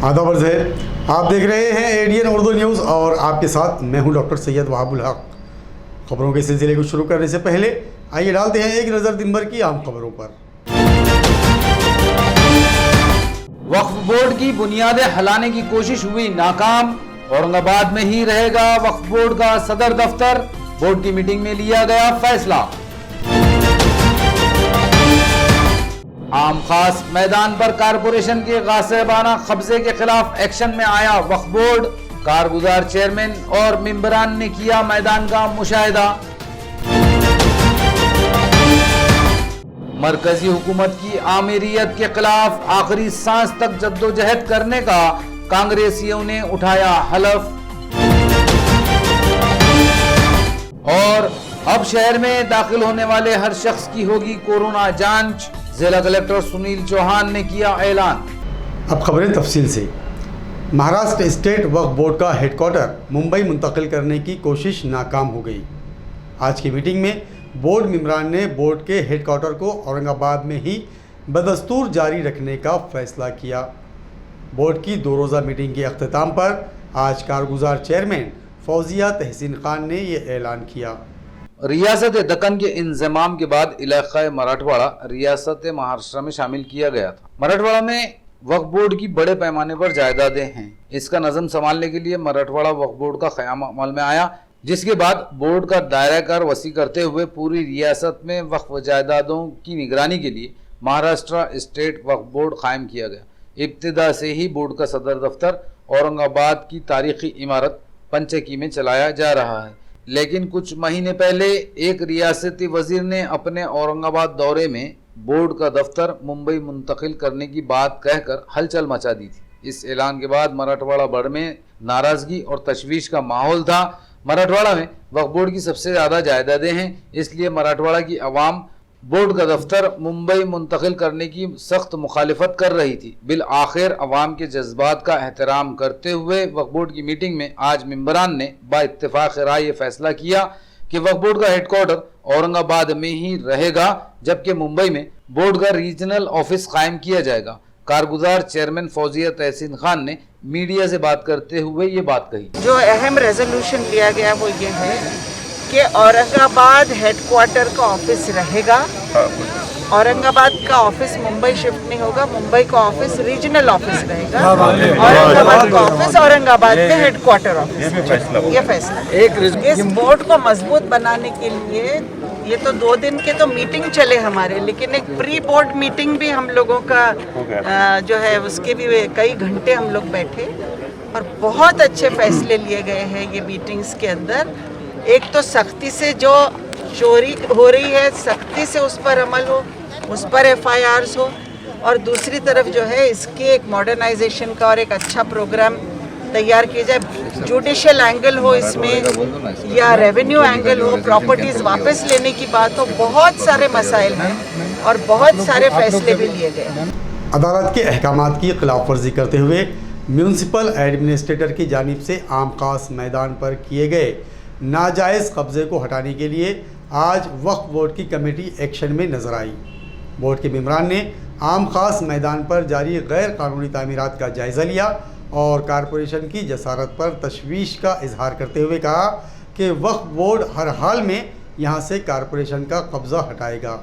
आदाब अर्ज़ है, आप देख रहे हैं एडीएन उर्दू न्यूज़ और आपके साथ मैं हूं डॉक्टर सैयद वहाबुल हक। खबरों के सिलसिले को शुरू करने से पहले आइए डालते हैं एक नज़र दिन भर की आम खबरों पर। वक्फ बोर्ड की बुनियादें हिलाने की कोशिश हुई नाकाम। औरंगाबाद में ही रहेगा वक्फ बोर्ड का सदर दफ्तर। बोर्ड की मीटिंग में लिया गया फैसला। आम खास मैदान पर कारपोरेशन के गासिबाना कब्जे के खिलाफ एक्शन में आया वक्फ बोर्ड। कारगुजार चेयरमैन और मेंबरान ने किया मैदान का मुशाहिदा। मरकजी हुकूमत की आमिरियत के खिलाफ आखिरी सांस तक जद्दोजहद करने का कांग्रेसियों ने उठाया हलफ। और अब शहर में दाखिल होने वाले हर शख्स की होगी कोरोना जांच। जिला कलेक्टर सुनील चौहान ने किया ऐलान। अब खबरें तफसील से। महाराष्ट्र स्टेट वक्फ बोर्ड का हेडक्वार्टर मुंबई मुंतकिल करने की कोशिश नाकाम हो गई। आज की मीटिंग में बोर्ड मेंबरान ने बोर्ड के हेडक्वार्टर को औरंगाबाद में ही बदस्तूर जारी रखने का फैसला किया। बोर्ड की 2 रोज़ा मीटिंग के अख्ताम पर आज कारगुजार चेयरमैन फौजिया तहसीन खान ने यह ऐलान किया। रियासत दक्कन के इंजमाम के बाद इलाका मराठवाड़ा रियासत महाराष्ट्र में शामिल किया गया था। मराठवाड़ा में वक्फ बोर्ड की बड़े पैमाने पर जायदादें हैं। इसका नज़म संभालने के लिए मराठवाड़ा वक्फ बोर्ड का क़याम अमल में आया, जिसके बाद बोर्ड का दायरा कार वसी करते हुए पूरी रियासत में वक्फ जायदादों की निगरानी के लिए महाराष्ट्र स्टेट वक्फ बोर्ड कायम किया गया। इब्तिदा से ही बोर्ड का सदर दफ्तर औरंगाबाद की तारीखी इमारत पंचकी में चलाया जा रहा है, लेकिन कुछ महीने पहले एक रियासती वजीर ने अपने औरंगाबाद दौरे में बोर्ड का दफ्तर मुंबई मुंतकिल करने की बात कहकर हलचल मचा दी थी। इस ऐलान के बाद मराठवाड़ा भर में नाराजगी और तशवीश का माहौल था। मराठवाड़ा में वक्फ बोर्ड की सबसे ज़्यादा जायदादें हैं, इसलिए मराठवाड़ा की आवाम बोर्ड का दफ्तर मुंबई मुंतकिल करने की सख्त मुखालिफत कर रही थी। बिल आखिर अवाम के जज्बात का एहतराम करते हुए वक्फ बोर्ड की मीटिंग में आज मेंबरान ने बाइत्तेफाक राय ये फैसला किया कि वक्फ बोर्ड का हेडक्वार्टर औरंगाबाद में ही रहेगा, जबकि मुंबई में बोर्ड का रीजनल ऑफिस कायम किया जाएगा। कारगुजार चेयरमैन फौजिया तहसीन खान ने मीडिया से बात करते हुए ये बात कही। जो अहम रेजोल्यूशन लिया गया वो ये है कि औरंगाबाद हेडक्वार्टर का ऑफिस रहेगा। औरंगाबाद का ऑफिस मुंबई शिफ्ट नहीं होगा। मुंबई का ऑफिस रीजनल ऑफिस रहेगा। औरंगाबाद का ऑफिस औरंगाबाद में हेडक्वार्टर ऑफिस। ये फैसला इस बोर्ड को मजबूत बनाने के लिए, ये तो 2 दिन के तो मीटिंग चले हमारे, लेकिन एक प्री बोर्ड मीटिंग भी हम लोगों का जो है उसके भी कई घंटे हम लोग बैठे और बहुत अच्छे फैसले लिए गए हैं ये मीटिंग्स के अंदर। एक तो सख्ती से जो चोरी हो रही है सख्ती से उस पर अमल हो, उस पर FIRs हो, और दूसरी तरफ जो है इसके एक मॉडर्नाइजेशन का और एक अच्छा प्रोग्राम तैयार किया जाए। जुडिशियल एंगल हो इसमें या रेवेन्यू एंगल हो, प्रॉपर्टीज वापस लेने की बात हो, बहुत सारे मसाइल हैं और बहुत सारे फैसले भी लिए गए। अदालत के अहकामात की खिलाफ वर्जी करते हुए म्यूनसिपल एडमिनिस्ट्रेटर की जानिब से आम खास मैदान पर किए गए नाजायज़ कब्ज़े को हटाने के लिए आज वक्फ बोर्ड की कमेटी एक्शन में नज़र आई। बोर्ड के मेंबरान ने आम खास मैदान पर जारी गैर कानूनी तामीरात का जायज़ा लिया और कारपोरेशन की जसारत पर तशवीश का इजहार करते हुए कहा कि वक्फ बोर्ड हर हाल में यहां से कारपोरेशन का कब्ज़ा हटाएगा।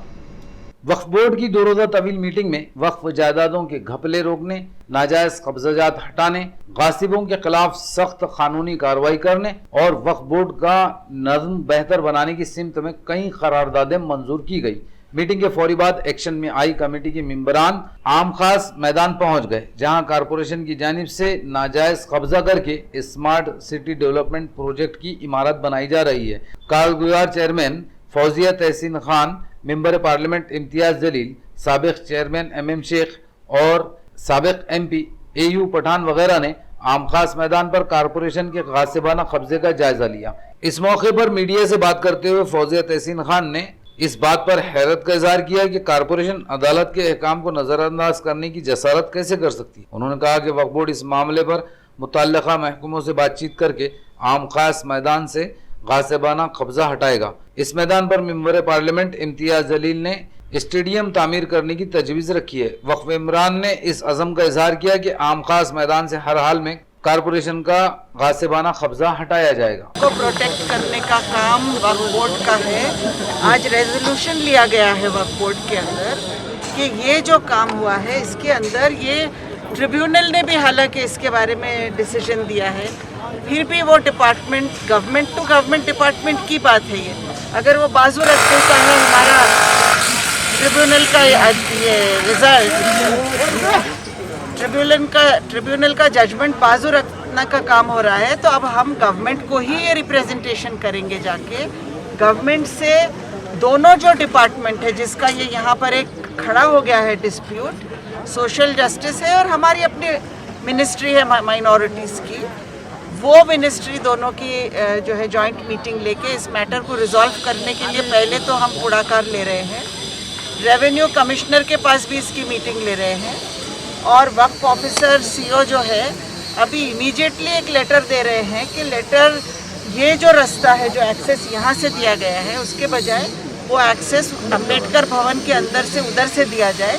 वक्फ बोर्ड की 2 रोज़ा तवील मीटिंग में वक्फ जायदादों के घपले रोकने, नाजायज कब्जात हटाने, गासिबों के खिलाफ सख्त कानूनी कार्रवाई करने और वक्फ बोर्ड का नज़्म बेहतर बनाने की सिमत में कई करारदादें मंजूर की गई। मीटिंग के फौरी बाद एक्शन में आई कमेटी के मेंबरान आम खास मैदान पहुंच गए, जहां कारपोरेशन की जानिब से नाजायज कब्जा करके स्मार्ट सिटी डेवलपमेंट प्रोजेक्ट की इमारत बनाई जा रही है। कारगुजार चेयरमैन फौजिया तहसीन खान, मेंबर पार्लियामेंट इम्तियाज जलील, साबिक चेयरमैन MM शेख और साबिक MP AU पठान वगैरह ने आम खास मैदान पर कारपोरेशन के गासिबाना कब्जे का जायजा लिया। इस मौके पर मीडिया से बात करते हुए फौजिया तहसीन खान ने इस बात पर हैरत का इजहार किया कि कारपोरेशन अदालत के अहकाम को नजरअंदाज करने की जसारत कैसे कर सकती है। उन्होंने कहा कि वक्फ बोर्ड इस मामले पर मुतल्लिका महकमों से बातचीत करके आम खास मैदान से गासिबाना कब्जा हटाएगा। इस मैदान पर मेंबर पार्लियामेंट इम्तियाज जलील ने स्टेडियम तामीर करने की तजवीज़ रखी है। वक्फ इमरान ने इस अज़म का इजहार किया कि आम खास मैदान से हर हाल में कारपोरेशन का गासिबाना कब्जा हटाया जाएगा। को प्रोटेक्ट करने का काम वक्फ बोर्ड का है। आज रेजोल्यूशन लिया गया है वक्फ बोर्ड के अंदर कि ये जो काम हुआ है इसके अंदर ये ट्रिब्यूनल ने भी हालांकि इसके बारे में डिसीजन दिया है, फिर भी वो department government to government department की बात है। ये अगर वो बाजू रख देता है हमारा ट्रिब्यूनल का ये रिजल्ट, ट्रिब्यूनल का जजमेंट बाजू रखने का काम हो रहा है, तो अब हम गवर्नमेंट को ही ये रिप्रेजेंटेशन करेंगे जाके। गवर्नमेंट से दोनों जो डिपार्टमेंट है जिसका ये यहाँ पर एक खड़ा हो गया है डिस्प्यूट, सोशल जस्टिस है और हमारी अपनी मिनिस्ट्री है माइनॉरिटीज़ की, वो मिनिस्ट्री दोनों की जो है जॉइंट मीटिंग लेके इस मैटर को रिजॉल्व करने के लिए पहले तो हम पुढाकार ले रहे हैं। रेवेन्यू कमिश्नर के पास भी इसकी मीटिंग ले रहे हैं और वक्फ ऑफिसर सीओ जो है अभी इमीडिएटली एक लेटर दे रहे हैं कि लेटर ये जो रास्ता है जो एक्सेस यहाँ से दिया गया है उसके बजाय वो एक्सेस अम्बेडकर भवन के अंदर से उधर से दिया जाए,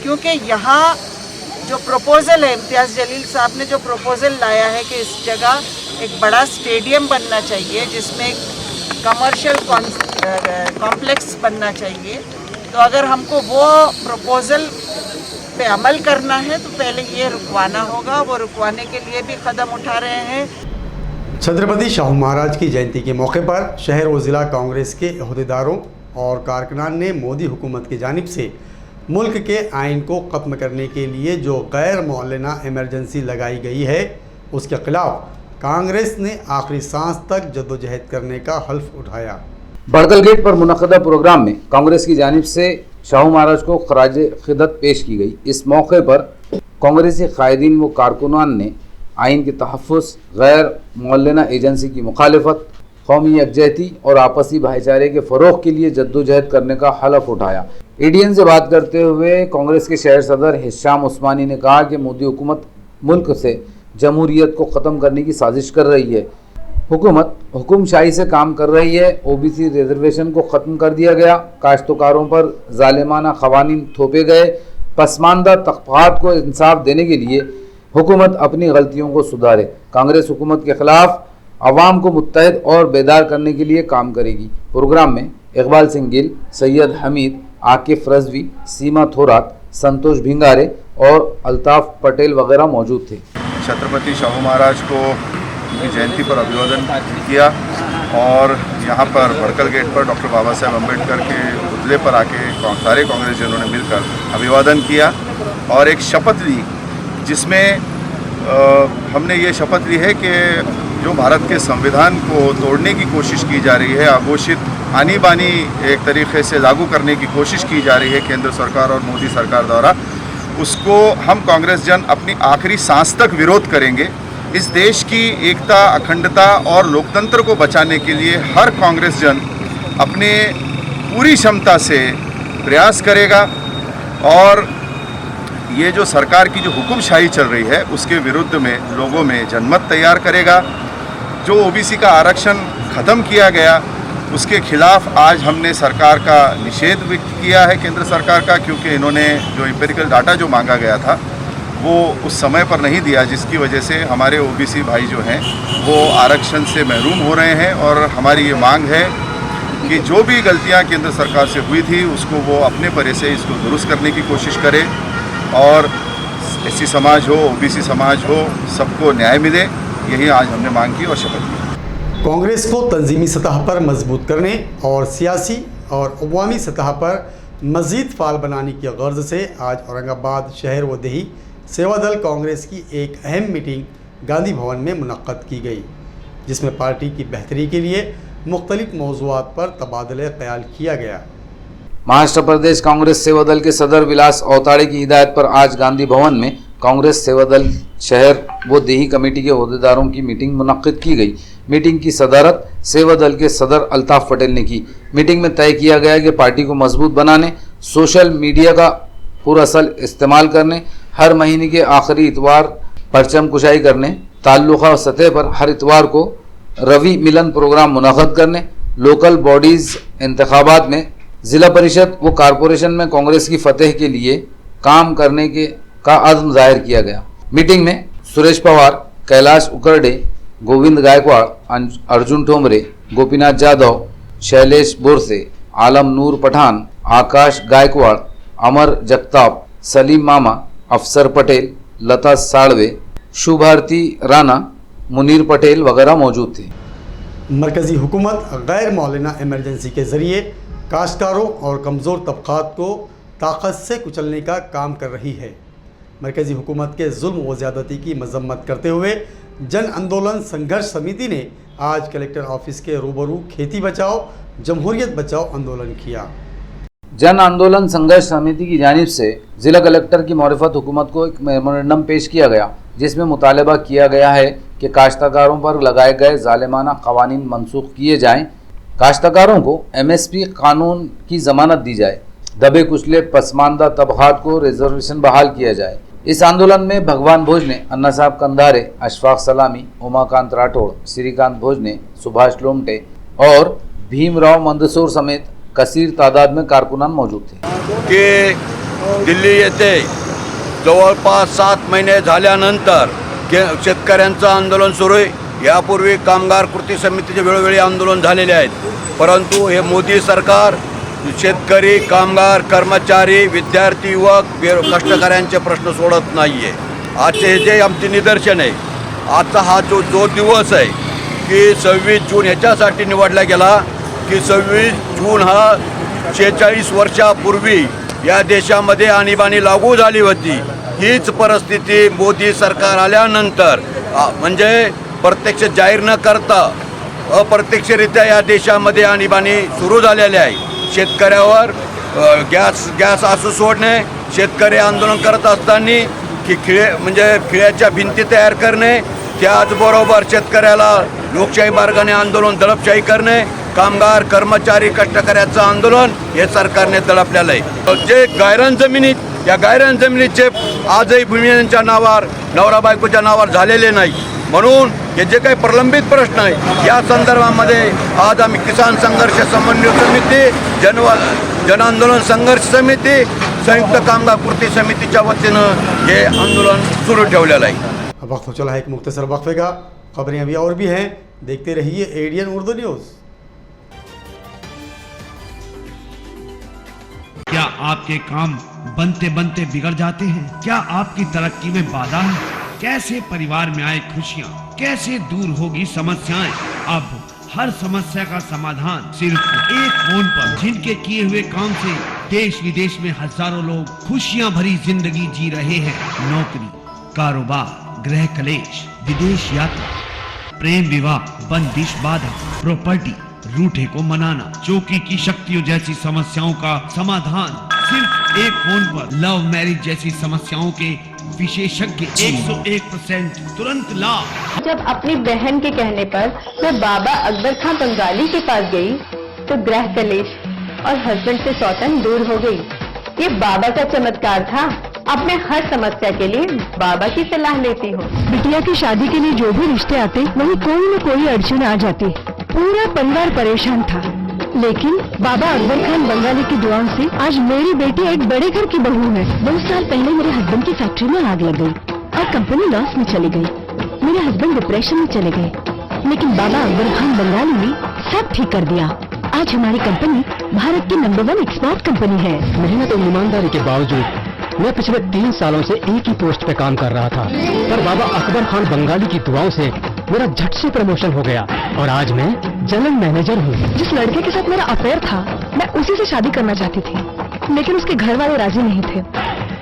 क्योंकि यहाँ जो प्रपोज़ल है इम्तियाज़ जलील साहब ने जो प्रपोज़ल लाया है कि इस जगह एक बड़ा स्टेडियम बनना चाहिए जिसमें कमर्शियल कॉम्प्लेक्स बनना चाहिए, तो अगर हमको वो प्रपोज़ल पे अमल करना है तो पहले ये रुकवाना होगा। वो रुकवाने के लिए भी कदम उठा रहे हैं। छत्रपति शाहू महाराज की जयंती के मौके पर शहर व ज़िला कांग्रेस के अहदेदारों और कारकुनान ने मोदी हुकूमत की जानिब से मुल्क के आइन को ख़त्म करने के लिए जो गैर मौलाना इमरजेंसी लगाई गई है उसके ख़िलाफ़ कांग्रेस ने आखिरी सांस तक जद्दोजहद करने का हल्फ उठाया। बड़कल गेट पर मुनक़दा प्रोग्राम में कांग्रेस की जानिब से शाहू महाराज को खराज खिदमत पेश की गई। इस मौके पर कांग्रेसी कायदीन व कारकुनान ने आइन के तहफ़्फ़ुज़, गैर मौलाना एजेंसी की मुखालिफत, कौमी यकजहती और आपसी भाईचारे के फ़रोग़ के लिए जद्दोजहद करने का हलफ उठाया। एडीएन से बात करते हुए कांग्रेस के शहर सदर हिशाम उस्मानी ने कहा कि मोदी हुकूमत मुल्क से जमहूरियत को ख़त्म करने की साजिश कर रही है। हुकूमत हुकुमशाही से काम कर रही है। ओबीसी रिजर्वेशन को ख़त्म कर दिया गया, काश्तकारों पर जालिमाना क़वानीन थोपे गए। पसमानदा तबक़ात को इंसाफ देने के लिए हुकूमत अपनी गलतियों को सुधारे। कांग्रेस हुकूमत के ख़िलाफ़ अवाम को मुत्तहद और बेदार करने के लिए काम करेगी। प्रोग्राम में इकबाल सिंह गिल, सैयद हमीद, आकिफ रजवी, सीमा थोरात, संतोष भिंगारे और अल्ताफ़ पटेल वगैरह मौजूद थे। छत्रपति शाहू महाराज को उनकी जयंती पर अभिवादन किया और यहाँ पर बड़कल गेट पर डॉक्टर बाबा साहेब अम्बेडकर के पुतले पर आके सारे कांग्रेसियों ने मिलकर अभिवादन किया और एक शपथ ली, जिसमें हमने ये शपथ ली है कि जो भारत के संविधान को तोड़ने की कोशिश की जा रही है, अघोषित आनी बानी एक तरीक़े से लागू करने की कोशिश की जा रही है केंद्र सरकार और मोदी सरकार द्वारा, उसको हम कांग्रेस जन अपनी आखिरी सांस तक विरोध करेंगे। इस देश की एकता, अखंडता और लोकतंत्र को बचाने के लिए हर कांग्रेस जन अपने पूरी क्षमता से प्रयास करेगा और ये जो सरकार की जो हुकुमशाही चल रही है उसके विरुद्ध में लोगों में जनमत तैयार करेगा। जो ओबीसी का आरक्षण ख़त्म किया गया उसके खिलाफ़ आज हमने सरकार का निषेध व्यक्त किया है, केंद्र सरकार का, क्योंकि इन्होंने जो एम्पिरिकल डाटा जो मांगा गया था वो उस समय पर नहीं दिया, जिसकी वजह से हमारे ओबीसी भाई जो हैं वो आरक्षण से महरूम हो रहे हैं। और हमारी ये मांग है कि जो भी गलतियां केंद्र सरकार से हुई थी उसको वो अपने परे से इसको दुरुस्त करने की कोशिश करे और एससी समाज हो, ओबीसी समाज हो, सबको न्याय मिले। यही आज हमने मांग की और शपथ ली। कांग्रेस को तंजीमी सतह पर मजबूत करने और सियासी और अवामी सतह पर मज़ीद फ़ाल बनाने की गर्ज से आज औरंगाबाद शहर व देही सेवा दल कांग्रेस की एक अहम मीटिंग गांधी भवन में मुनक्कद की गई, जिसमें पार्टी की बेहतरी के लिए मुख्तलिफ मौज़ूआत पर तबादले ख्याल किया गया। महाराष्ट्र प्रदेश कांग्रेस सेवा दल के सदर विलास औताड़े की हिदायत पर आज गांधी भवन में कांग्रेस सेवा दल शहर व देही कमेटी के अहदेदारों की मीटिंग मुनक्किद की गई। मीटिंग की सदारत सेवा दल के सदर अल्ताफ़ पटेल ने की। मीटिंग में तय किया गया कि पार्टी को मजबूत बनाने, सोशल मीडिया का पुरअसल इस्तेमाल करने, हर महीने के आखिरी इतवार परचम कुशाई करने, ताल्लुका सतह पर हर इतवार को रवि मिलन प्रोग्राम मुनक़द करने, लोकल बॉडीज़ इंतखाबात में जिला परिषद व कारपोरेशन में कांग्रेस की फतेह के लिए काम करने का अज़्म जाहिर किया गया। मीटिंग में सुरेश पवार, कैलाश उकरडे, गोविंद गायकवाड़, अर्जुन ठोमरे, गोपीनाथ जाधव, शैलेश बोरसे, आलम नूर पठान, आकाश गायकवाड़, अमर जगताप, सलीम मामा, अफसर पटेल, लता साड़वे, शुभारती राणा, मुनीर पटेल वगैरह मौजूद थे। मरकज़ी हुकूमत गैर मौलाना इमरजेंसी के ज़रिए काश्तकारों और कमज़ोर तबक़ात को ताकत से कुचलने का काम कर रही है। मरकज़ी हुकूमत के जुल्म व ज़्यादती की मजम्मत करते हुए जन आंदोलन संघर्ष समिति ने आज कलेक्टर ऑफिस के रूबरू खेती बचाओ जमहूरियत बचाओ आंदोलन किया। जन आंदोलन संघर्ष समिति की जानिब से जिला कलेक्टर की मारिफत हुकूमत को एक मेमोरेंडम पेश किया गया, जिसमें मुतालबा किया गया है कि काश्तकारों पर लगाए गए जालिमाना कवानीन मनसूख किए जाएं, काश्तकारों को MSP कानून की ज़मानत दी जाए, दबे कुचले पसमानदा तबक़ात को रिजर्वेशन बहाल किया जाए। इस आंदोलन में भगवान भोजने, अन्ना साहब कंधारे, अशफाक सलामी, उमाकांत राठौड़, श्रीकांत भोजने, सुभाष लोमटे और भीमराव मंदसोर समेत कसीर तादाद में कारकुनान मौजूद थे। की दिल्ली येथे जवळपास 7 महिने झाल्यानंतर शेतकऱ्यांचं आंदोलन सुरू आहे। यापूर्वी कामगार कृती समितीचे वेळोवेळी आंदोलन झालेले आहेत, परंतु हे मोदी सरकार शेतकरी, कामगार, कर्मचारी, विद्यार्थी, युवक, कष्टकऱ्यांचे प्रश्न सोडत नाही आहे। आजचे हे जे आमचे निदर्शन आहे, आजचा हा जो दिवस आहे की 26 जून ह्याच्यासाठी निवडला गेला की 26 जून हा 46 वर्षापूर्वी या देशामध्ये आणीबाणी लागू झाली होती। हीच परिस्थिती मोदी सरकार आल्यानंतर म्हणजे प्रत्यक्ष जाहीर न करता अप्रत्यक्षरित्या या देशामध्ये आणीबाणी सुरू झालेली आहे। शेतकऱ्यावर गॅस आसू सोडणे, शेतकरी आंदोलन करत असताना की खिळ्याच्या भिंती तयार करणे, त्याचबरोबर शेतकऱ्याला लोकशाही मार्गाने आंदोलन दडपशाही करणे, कामगार, कर्मचारी, कष्टकऱ्याचं आंदोलन हे सरकारने दडपलेलं आहे। जे गायरान जमिनीत या गायरान जमिनीचे आजही भूमिहींच्या नावावर, नवरा बायकोच्या नावावर झालेले नाही, म्हणून हे जे काही प्रलंबित प्रश्न आहे या संदर्भामध्ये आज आम्ही किसान संघर्ष समन्वय समिती, जन आंदोलन संघर्ष समिती, संयुक्त कामगार कृती समितीच्या वतीनं हे आंदोलन सुरू ठेवलेलं आहे। अब वक्त हो चला है एक मुख्तसर वक्फे का। खबरें अभी और भी हैं, देखते रहिए एडीएन उर्दू न्यूज़। क्या आपके काम बनते बनते बिगड़ जाते हैं? क्या आपकी तरक्की में बाधा है? कैसे परिवार में आए खुशियाँ, कैसे दूर होगी समस्याएं? अब हर समस्या का समाधान सिर्फ एक फोन पर। जिनके किए हुए काम से देश विदेश में हजारों लोग खुशियां भरी जिंदगी जी रहे हैं। नौकरी, कारोबार, गृह कलेश, विदेश यात्रा, प्रेम विवाह, बंदिश बाधा, प्रॉपर्टी, रूठे को मनाना, चौकी की शक्तियों जैसी समस्याओं का समाधान सिर्फ एक फोन पर। लव मैरिज जैसी समस्याओं के विशेषज्ञ 101% तुरंत लाभ। जब अपनी बहन के कहने पर मैं बाबा अकबर खान बंगाली के पास गई तो गृह कलेश और हस्बैंड से सौतन दूर हो गई। ये बाबा का चमत्कार था। अब मैं हर समस्या के लिए बाबा की सलाह लेती हूँ। बिटिया की शादी के लिए जो भी रिश्ते आते वहीं कोई न कोई अड़चन आ जाती। पूरा परिवार परेशान था, लेकिन बाबा अकबर खान बंगाली की दुआओं से आज मेरी बेटी एक बड़े घर की बहू है। 2 साल पहले मेरे हस्बैंड की फैक्ट्री में आग लग गई और कंपनी लॉस में चली गई। मेरे हस्बैंड डिप्रेशन में चले गए, लेकिन बाबा अकबर खान बंगाली ने सब ठीक कर दिया। आज हमारी कंपनी भारत की नंबर 1 एक्सपोर्ट कंपनी है। मेहनत और ईमानदारी के बावजूद मैं पिछले 3 सालों से एक ही पोस्ट पे काम कर रहा था, पर बाबा अकबर खान बंगाली की दुआओं से मेरा झट से प्रमोशन हो गया और आज मैं जनरल मैनेजर हूँ। जिस लड़के के साथ मेरा अफेयर था मैं उसी से शादी करना चाहती थी, लेकिन उसके घर वाले राजी नहीं थे।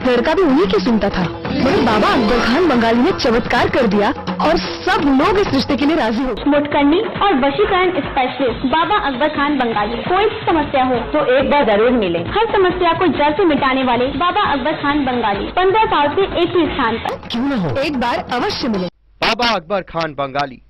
लड़का भी उन्हीं की सुनता था, मगर बाबा अकबर खान बंगाली ने चमत्कार कर दिया और सब लोग इस रिश्ते के लिए राजी हो। मुटकरनी और वशीकरण स्पेशलिस्ट बाबा अकबर खान बंगाली। कोई भी समस्या हो तो एक बार जरूर मिले। हर समस्या को जड़ से मिटाने वाले बाबा अकबर खान बंगाली 15 साल से एक ही स्थान पर। क्यों न हो, एक बार अवश्य मिले। बाबा अकबर खान बंगाली।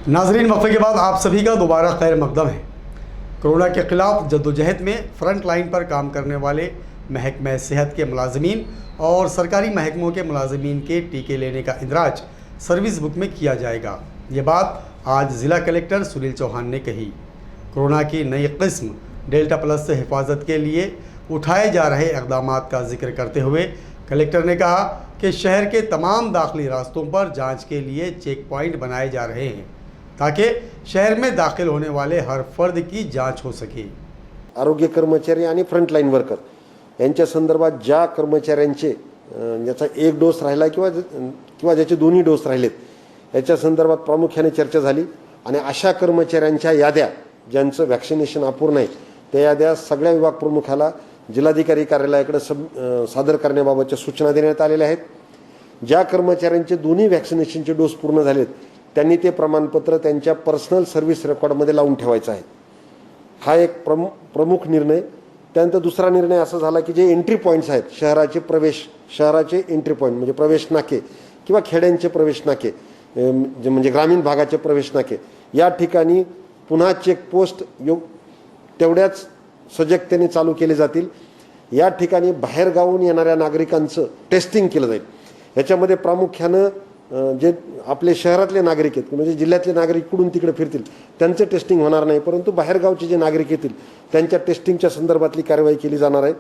नाजरीन, वक्फे के बाद आप सभी का दोबारा खैर मकदम है। कोरोना के खिलाफ जद्दोजहद में फ्रंट लाइन पर काम करने वाले महकमा सेहत के मुलाजमीन और सरकारी महकमों के मुलाजमीन के टीके लेने का इंदराज सर्विस बुक में किया जाएगा। ये बात आज ज़िला कलेक्टर सुनील चौहान ने कही। कोरोना की नई किस्म डेल्टा प्लस से हिफाजत के लिए उठाए जा रहे इक़दामात का जिक्र करते हुए कलेक्टर ने कहा कि शहर के तमाम दाखिली रास्तों पर जांच के लिए चेक पॉइंट बनाए जा रहे हैं ताकि शहर में दाखिल होने वाले हर फर्द की जांच हो सके। आरोग्य कर्मचारी आणि फ्रंटलाईन वर्कर यांच्या संदर्भात ज्या कर्मचाऱ्यांचे ज्याचा एक डोस राहिला किंवा ज्याचे दोन्ही डोस राहिलेत याच्या संदर्भात प्रामुख्याने चर्चा झाली आणि अशा कर्मचाऱ्यांच्या याद्या ज्यांचं व्हॅक्सिनेशन अपूर्ण आहे त्या याद्या सगळ्या विभाग प्रमुखाला जिल्हाधिकारी कार्यालयाकडे सादर करण्याबाबतच्या सूचना देण्यात आलेल्या आहेत। ज्या कर्मचाऱ्यांचे दोन्ही व्हॅक्सिनेशनचे डोस पूर्ण झालेत त्यांनी ते प्रमाणपत्र त्यांच्या पर्सनल सर्व्हिस रेकॉर्डमध्ये लावून ठेवायचं आहे। हा एक प्रमुख निर्णय। त्यानंतर दुसरा निर्णय असा झाला की जे एंट्री पॉईंट्स आहेत शहराचे एंट्री पॉईंट म्हणजे प्रवेश नाके किंवा खेड्यांचे प्रवेश नाके म्हणजे ग्रामीण भागाचे प्रवेश नाके या ठिकाणी पुन्हा चेकपोस्ट तेवढ्याच सजगतेने चालू केले जातील। या ठिकाणी बाहेर गावून येणाऱ्या नागरिकांचं टेस्टिंग केलं जाईल। याच्यामध्ये प्रामुख्यानं जे आपले शहरातले नागरिक आहेत म्हणजे जिल्ह्यातले नागरिक इकडून तिकडे फिरतील त्यांचं टेस्टिंग होणार नाही, परंतु बाहेरगावचे जे नागरिक येतील त्यांच्या टेस्टिंगच्या संदर्भातली कार्यवाही केली जाणार आहे।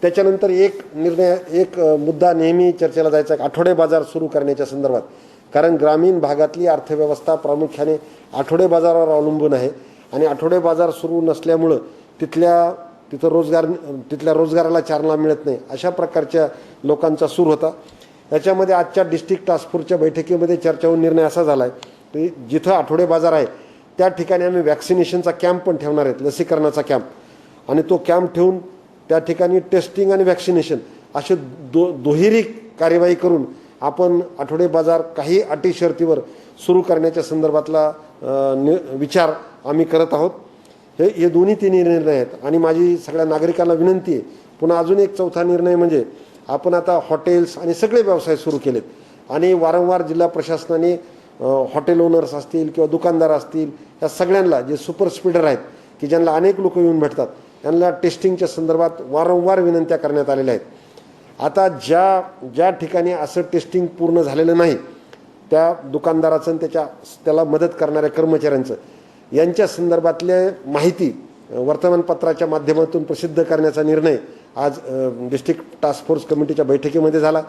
त्याच्यानंतर एक मुद्दा नेहमी चर्चेला जायचा आहे आठवडे बाजार सुरू करण्याच्या संदर्भात, कारण ग्रामीण भागातली अर्थव्यवस्था प्रामुख्याने आठवडे बाजारावर अवलंबून आहे आणि आठवडे बाजार सुरू नसल्यामुळं तिथल्या रोजगाराला चालना मिळत नाही, अशा प्रकारच्या लोकांचा सूर होता। याच्यामध्ये आजच्या डिस्ट्रिक्ट टास्क फोर्सच्या बैठकीमध्ये चर्चा होऊन निर्णय असा झाला आहे की जिथं आठवडे बाजार आहे त्या ठिकाणी आम्ही व्हॅक्सिनेशनचा कॅम्प पण ठेवणार आहेत, लसीकरणाचा कॅम्प, आणि तो कॅम्प ठेवून त्या ठिकाणी टेस्टिंग आणि व्हॅक्सिनेशन असे दुहेरी कार्यवाही करून आपण आठवडे बाजार काही अटी शर्तीवर सुरू करण्याच्या संदर्भातला विचार आम्ही करत आहोत। हे दोन्ही तिन्ही निर्णय आहेत आणि माझी सगळ्या नागरिकांना विनंती आहे। पुन्हा अजून एक चौथा निर्णय म्हणजे आपण आता हॉटेल्स आणि सगळे व्यवसाय सुरू केलेत आणि वारंवार जिल्हा प्रशासनाने हॉटेल ओनर्स असतील किंवा दुकानदार असतील या सगळ्यांना जे सुपर स्पीडर आहेत की ज्यांना अनेक लोक येऊन भेटतात त्यांना टेस्टिंगच्या संदर्भात वारंवार विनंत्या करण्यात आलेल्या आहेत। आता ज्या ठिकाणी असं टेस्टिंग पूर्ण झालेलं नाही त्या दुकानदाराचं त्याला मदत करणाऱ्या कर्मचाऱ्यांचं यांच्या संदर्भातले माहिती वर्तमानपत्राच्या माध्यमातून प्रसिद्ध करण्याचा निर्णय आज डिस्ट्रिक्ट टास्क फोर्स कमेटीच्या बैठकीमध्ये झाला।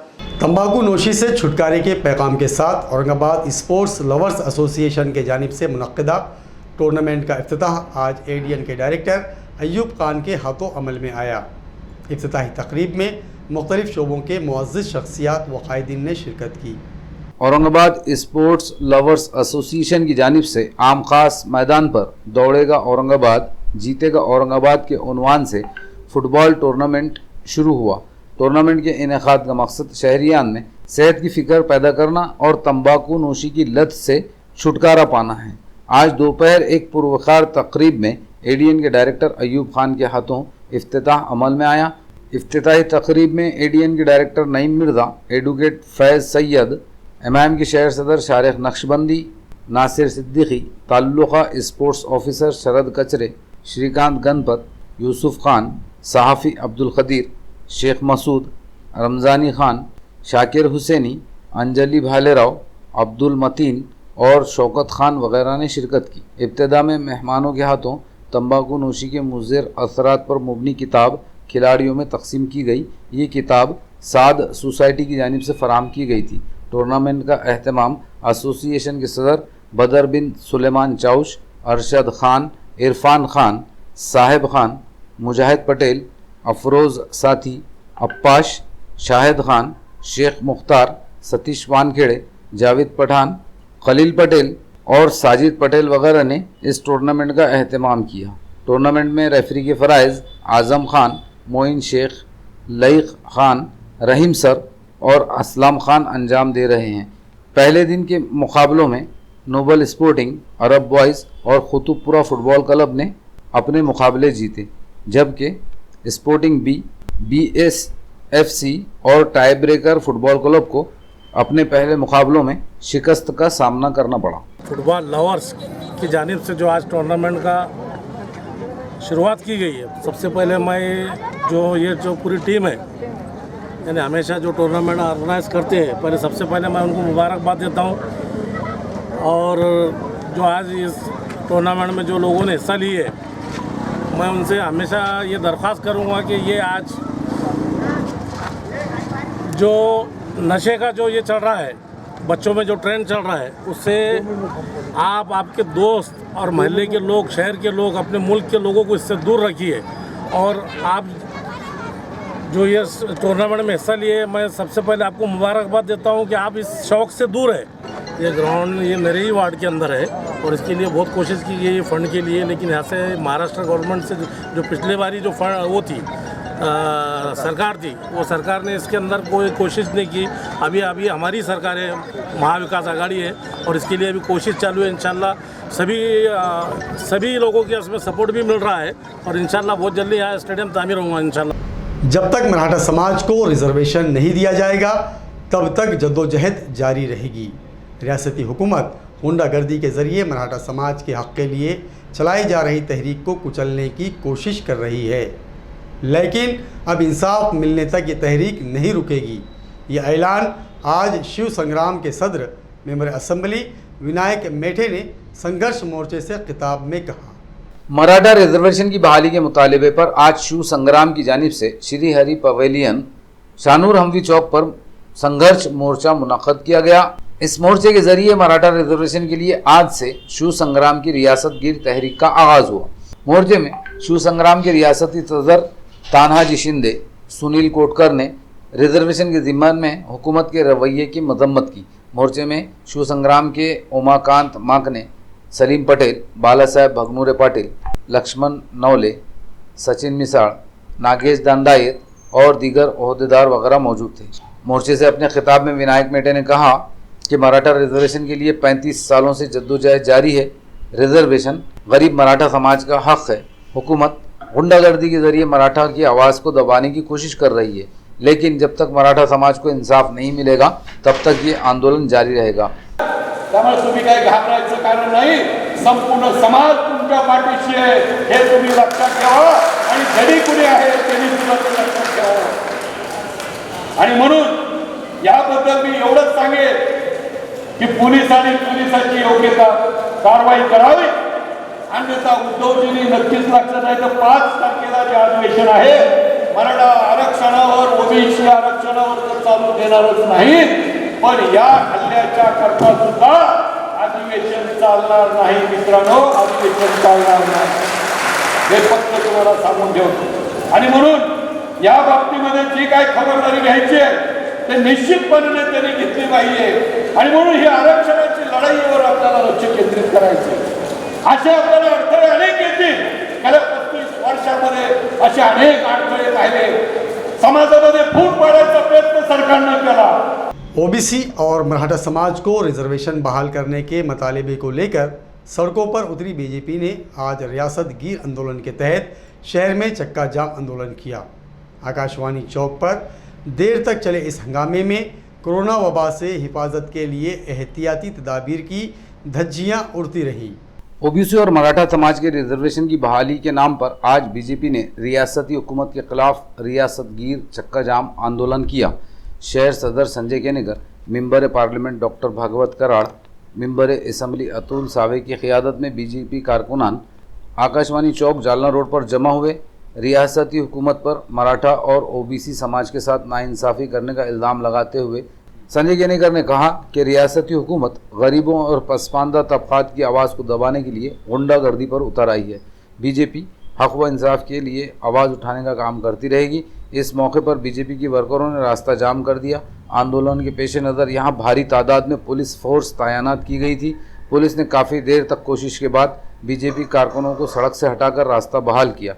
तंबाकू नोशी से छुटकारे के पैगाम के साथ औरंगाबाद स्पोर्ट्स लवर्स एसोसिएशन के जानिब से मुनक्किदा टूर्नामेंट का इफ्तिताह आज एडीएन के डायरेक्टर अयूब खान के हाथों अमल में आया। इफ्तिताही तकरीब में मुख्तलिफ शोबों के मुअज़्ज़िज़ शख्सियात व कायदीन ने शिरकत की। औरंगाबाद स्पोर्ट्स लवर्स एसोसिएशन की जानिब से आम खास मैदान पर दौड़ेगा औरंगाबाद जीतेगा औरंगाबाद के उन्वान से फुटबॉल टूर्नामेंट शुरू हुआ। टूर्नामेंट के इनेकाद का मकसद शहरियान में सेहत की फ़िक्र पैदा करना और तंबाकू नोशी की लत से छुटकारा पाना है। आज दोपहर एक पुरवकार तकरीब में एडीएन के डायरेक्टर अयूब खान के हाथों इफ्तिताह अमल में आया। इफ्तिताही तकरीब में एडीएन के डायरेक्टर नईम मिर्ज़ा, एडवोकेट फैज़ सैयद, एमआईएम के शहर सदर शारिक नक्शबंदी, नासिर सिद्दीकी, ताल्लुका स्पोर्ट्स ऑफिसर शरद कचरे, श्रीकांत गणपत, यूसुफ खान, सहाफ़ी अब्दुल खदीर, शेख मसूद, रमज़ानी खान, शाकिर हुसैनी, अंजलि भालेराव, अब्दुल मतीन और शौकत खान वगैरह ने शिरकत की। इब्तिदा में मेहमानों के हाथों तंबाकू नोशी के मुज़िर असरात पर मुबनी किताब खिलाड़ियों में तकसीम की गई। ये किताब साद सोसाइटी की जानिब से फराहम की गई थी। टूर्नामेंट का एहतमाम एसोसिएशन के सदर बदर बिन सुलेमान चाउश, अरशद खान, इरफान खान, साहिब खान, मुजाहिद पटेल, अफरोज़ साथी, अप्पाश, शाहिद खान, शेख मुख्तार, सतीश वानखेड़े, जावेद पठान, खलील पटेल और साजिद पटेल वगैरह ने इस टूर्नामेंट का एहतमाम किया। टूर्नामेंट में रेफरी के फ़राइज़ आज़म खान, मोइन शेख, लईक खान, रहीम सर और असलम खान अंजाम दे रहे हैं। पहले दिन के मुकाबलों में नोबल स्पोर्टिंग, अरब बॉयज़ और खुतुबपुरा फुटबॉल क्लब ने अपने मुकाबले जीते, जबकि स्पोर्टिंग बी, BSFC और टाई ब्रेकर फुटबॉल क्लब को अपने पहले मुकाबलों में शिकस्त का सामना करना पड़ा। फुटबॉल लवर्स की जानिब से जो आज टूर्नामेंट का शुरुआत की गई है, सबसे पहले मैं जो पूरी टीम है, यानी हमेशा जो टूर्नामेंट ऑर्गेनाइज करते हैं, पहले सबसे पहले मैं उनको मुबारकबाद देता हूँ। और जो आज इस टूर्नामेंट में जो लोगों ने हिस्सा ली है, मैं उनसे हमेशा ये दरख्वास्त करूँगा कि ये आज जो नशे का जो ये चल रहा है, बच्चों में जो ट्रेंड चल रहा है, उससे आप आपके दोस्त और मोहल्ले के लोग, शहर के लोग, अपने मुल्क के लोगों को इससे दूर रखिए। और आप जो ये टूर्नामेंट में हिस्सा लिए, मैं सबसे पहले आपको मुबारकबाद देता हूँ कि आप इस शौक़ से दूर है। ये ग्राउंड ये मेरे ही वार्ड के अंदर है और इसके लिए बहुत कोशिश की गई फंड के लिए, लेकिन यहाँ से महाराष्ट्र गवर्नमेंट से जो पिछले बारी जो फंड वो थी सरकार थी, वो सरकार ने इसके अंदर कोई कोशिश नहीं की। अभी हमारी सरकार है, महाविकास आघाड़ी है, और इसके लिए अभी कोशिश चालू है। इंशाल्लाह सभी लोगों के इसमें सपोर्ट भी मिल रहा है और इंशाल्लाह बहुत जल्दी यहाँ स्टेडियम तामीर होगा इंशाल्लाह। जब तक मराठा समाज को रिजर्वेशन नहीं दिया जाएगा, तब तक जद्दोजहद जारी रहेगी। रियासती हुकूमत गुंडागर्दी के ज़रिए मराठा समाज के हक़ के लिए चलाई जा रही तहरीक को कुचलने की कोशिश कर रही है, लेकिन अब इंसाफ मिलने तक ये तहरीक नहीं रुकेगी। ये ऐलान आज शिव संग्राम के सदर मेंबर असेंबली विनायक मेठे ने संघर्ष मोर्चे से खिताब में कहा। मराठा रिजर्वेशन की बहाली के मुतालिबे पर आज शिव संग्राम की जानिब से श्री हरि पवेलियन शानूर हमवी चौक पर संघर्ष मोर्चा मुनक़द किया गया। इस मोर्चे के जरिए मराठा रिजर्वेशन के लिए आज से शिव संग्राम की रियासत गिर तहरीक का आगाज हुआ। मोर्चे में शिव संग्राम के रियासती सदर तान्हाजी शिंदे, सुनील कोटकर ने रिजर्वेशन के ज़िम्मन में हुकूमत के रवैये की मजम्मत की। मोर्चे में शिव संग्राम के उमाकांत माकने, सलीम पटेल, बाला साहेब भगनूरे पाटिल, लक्ष्मण नवले, सचिन मिसाळ, नागेश दंडायत और दीगर ओहदेदार वगैरह मौजूद थे। मोर्चे से अपने खिताब में विनायक मेटे ने कहा कि मराठा रिजर्वेशन के लिए 35 सालों से जद्दोजहद जारी है। रिजर्वेशन गरीब मराठा समाज का हक है। हुकूमत गुंडागर्दी के जरिए मराठा की आवाज़ को दबाने की कोशिश कर रही है, लेकिन जब तक मराठा समाज को इंसाफ नहीं मिलेगा, तब तक ये आंदोलन जारी रहेगा। त्यामुळे तुम्ही काही घाबरायचं कारण नाही, संपूर्ण समाज तुमच्या पाठीशी आहे, हे तुम्ही लक्षात ठेवा आणि जरी कुणी आहे त्यांनी सुद्धा लक्षात ठेवा। आणि म्हणून याबद्दल मी एवढंच सांगेन की पोलिसांची योग्यता कारवाई करावी, अन्यथा उद्धवजींनी नक्कीच लक्षात आहे तर 5 तारखेला जे अधिवेशन आहे मराठा आरक्षणावर, ओबीसी आरक्षणावर तर चालू देणारच नाही, पण या हल्ल्याच्या करता सुद्धा अधिवेशन चालणार नाही मित्रांनो, अधिवेशन चालणार नाही, हे फक्त तुम्हाला सांगून ठेवतो। आणि म्हणून या बाबतीमध्ये जी काय खबरदारी घ्यायची आहे ते निश्चितपणे त्यांनी घेतली पाहिजे। आणि म्हणून ही आरक्षणाची लढाईवर आपल्याला लक्ष केंद्रित करायचे। असे आपल्याला अडथळे अनेक येतील, गेल्या 35 वर्षामध्ये असे अनेक अडथळे पाहिले, समाजामध्ये फूट पाडायचा प्रयत्न सरकारने केला। ओबीसी और मराठा समाज को रिजर्वेशन बहाल करने के मुतालिबे को लेकर सड़कों पर उतरी बीजेपी ने आज रियासत गिर आंदोलन के तहत शहर में चक्का जाम आंदोलन किया। आकाशवाणी चौक पर देर तक चले इस हंगामे में कोरोना वबा से हिफाजत के लिए एहतियाती तदाबीर की धज्जियां उड़ती रहीं। ओबीसी और मराठा समाज के रिजर्वेशन की बहाली के नाम पर आज बीजेपी ने रियासती हुकूमत के खिलाफ रियासत गिर चक्का जाम आंदोलन किया। शहर सदर Sanjay Kenekar, member parliament doctor Bhagwat Karad, member assembly Atul Save की क़ियादत में बीजेपी कारकुनान आकाशवाणी चौक जालना रोड पर जमा हुए। रियासती हुकूमत पर मराठा और ओबीसी समाज के साथ नाइंसाफ़ी करने का इल्ज़ाम लगाते हुए संजय केनेकर ने कहा कि रियासती हुकूमत गरीबों और पसमानदा तबक़ात की आवाज़ को दबाने के लिए गुंडागर्दी पर उतर आई है। बीजेपी हक़ व इंसाफ के लिए आवाज़ उठाने का काम करती रहेगी। इस मौके पर बीजेपी की वर्करों ने रास्ता जाम कर दिया। आंदोलन के पेश नज़र यहाँ भारी तादाद में पुलिस फोर्स तैनात की गई थी। पुलिस ने काफ़ी देर तक कोशिश के बाद बीजेपी कारकुनों को सड़क से हटाकर रास्ता बहाल किया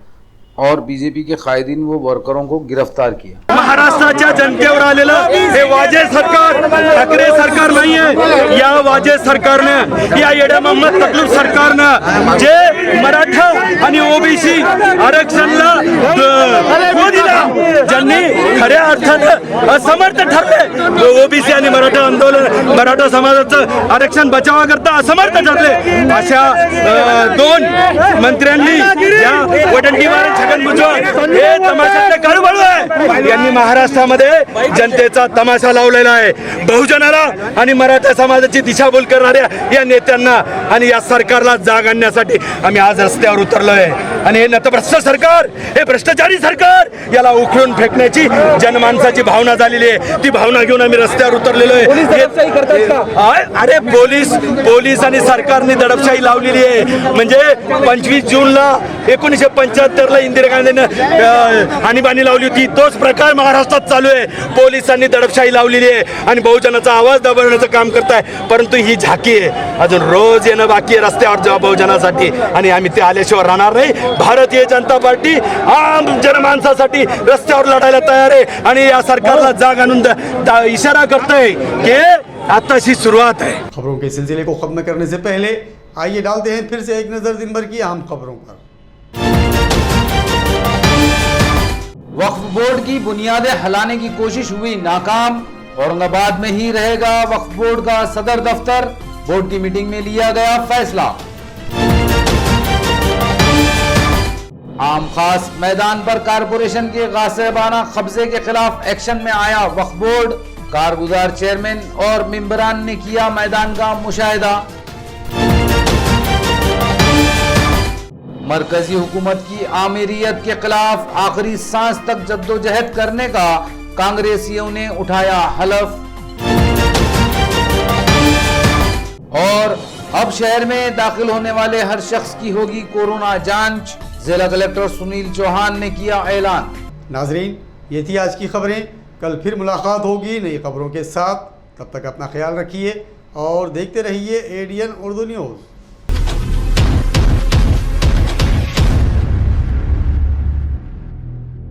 और बीजेपी के कायदीन व वर्करों को गिरफ्तार किया। महाराष्ट्राच्या जनतेवर आलेलं हे वाजे सरकार, ठाकरे सरकार नाही आहे। या वाजे सरकारने, या येड्या मोहम्मद तकलीफ सरकारने जे मराठा आणि ओबीसी आरक्षणला दिला ज्यांनी खऱ्या अर्थात असमर्थ ठरले, ओबीसी आणि मराठा आंदोलन, मराठा समाजाचं आरक्षण बचावाकरता असमर्थ ठरले, अशा दोन मंत्र्यांनी ज्या वडंडीवार छगन भुजबळ हे तमाशातले काळूबाळू आहे, यांनी महाराष्ट्रामध्ये जनतेचा तमाशा लावलेला आहे. बहुजनाला आणि मराठा समाजाची दिशाभूल करणाऱ्या या नेत्यांना आणि या सरकारला जाग आणण्यासाठी आम्ही आज रस्त्यावर उतरलोय. आणि हे नतभ्रष्ट सरकार, हे भ्रष्टाचारी सरकार, याला उखळून फेकण्याची जनमानसाची भावना झालेली आहे. ती भावना घेऊन आम्ही रस्त्यावर उतरलेलो आहे. अरे पोलीस आणि सरकारने दडपशाही लावलेली आहे. म्हणजे 25 जूनला 1975ला इंदिरा गांधीनं आणीबाणी लावली होती, तोच प्रकार महाराष्ट्रात चालू आहे. पोलिसांनी दडपशाही लावलेली आहे आणि बहुजनाचा आवाज दबवण्याचं काम करताय. परंतु ही झाकी आहे, अजून रोज येणं बाकी आहे रस्त्यावर जेव्हा बहुजनासाठी, आणि आम्ही ते आल्याशिवाय राहणार नाही. भारतीय जनता पार्टी आम जनमानसासाठी रस्त्यावर लढायला तयार आहे आणि या सरकारला जाग आणून इशारा करतोय की आताशी शुरुआत है. खबरों के सिलसिले को खत्म करने से पहले आइए डालते हैं फिर से एक नजर दिन भर की अहम खबरों पर। वक्फ बोर्ड की बुनियादें हिलाने की कोशिश हुई नाकाम, औरंगाबाद में ही रहेगा वक्फ बोर्ड का सदर दफ्तर, बोर्ड की मीटिंग में लिया गया फैसला। आम खास मैदान पर कारपोरेशन के गासिबाना कब्जे के खिलाफ एक्शन में आया वक्फ बोर्ड, कारगुजार चेयरमैन और मेंबरान ने किया मैदान का मुशाहिदा। मरकजी हुकूमत की आमिरियत के खिलाफ आखिरी सांस तक जद्दोजहद करने का कांग्रेसियों ने उठाया हलफ। और अब शहर में दाखिल होने वाले हर शख्स की होगी कोरोना जांच, जिला कलेक्टर सुनील चौहान ने किया ऐलान। नाजरीन, ये थी आज की खबरें। कल फिर मुलाकात होगी नई खबरों के साथ। तब तक अपना ख्याल रखिए और देखते रहिए ADN उर्दू न्यूज़।